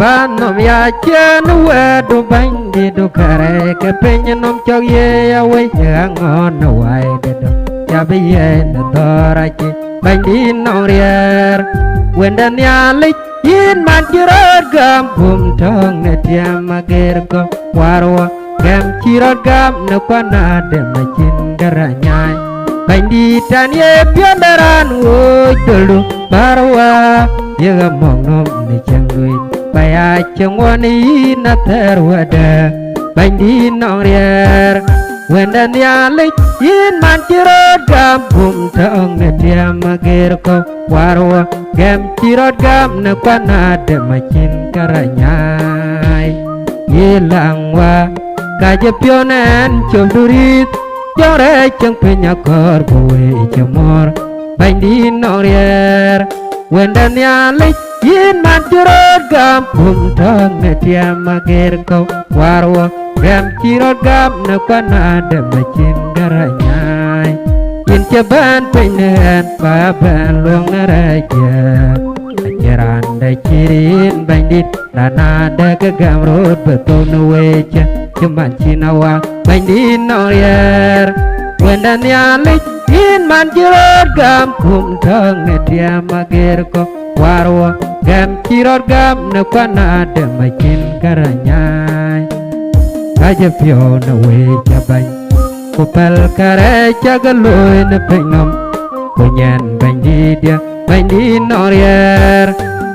Panom ya chen wedu bandi du kare ke penyenom chog ye away yang on away dedo ya biye na dorachi bandi no rier wendan ya lik yin man jirot gam bum tong ne tiam mager ko warwa gam jirot gam ne kwana de machin garanyai bandi tan ye piondaran wo dulu barwa ye gamong nom ne changui Baya cengwani na terwada Bandi nong rier Wendan ya lik yin man cirot gam Bum taong ne dia magir ko warwa Gam cirot gam ne kwana de macin karanyai Yilang wa kaje pionen cum durit Jore ceng penyakor buwe cemor Bandi nong rier Wendan ya lik yin man cirot gam bum tong ne dia magir ko warwa gam cirot gam ne kwana de macin garanyai yin ceban peinen baban luang naraja ajaran de cirin bandit dana de kegam rut betul nuweja cuman cinawa bandit norier wendan ya lik yin man cirot gam bum tong ne dia magir ko warwa gam cirot gam ne kwana de macin garanyai aja pio ne we jabany kupal kare jagaloy ne pengam kunyan bandi dia bandi norier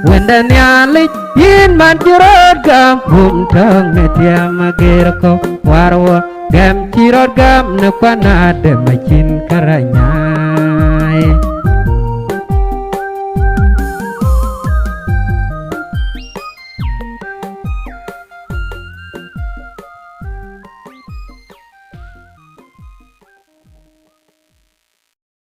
wendan ya lik yin man cirot gam bum tong ne dia magir ko warwa gam cirot gam ne kwana de macin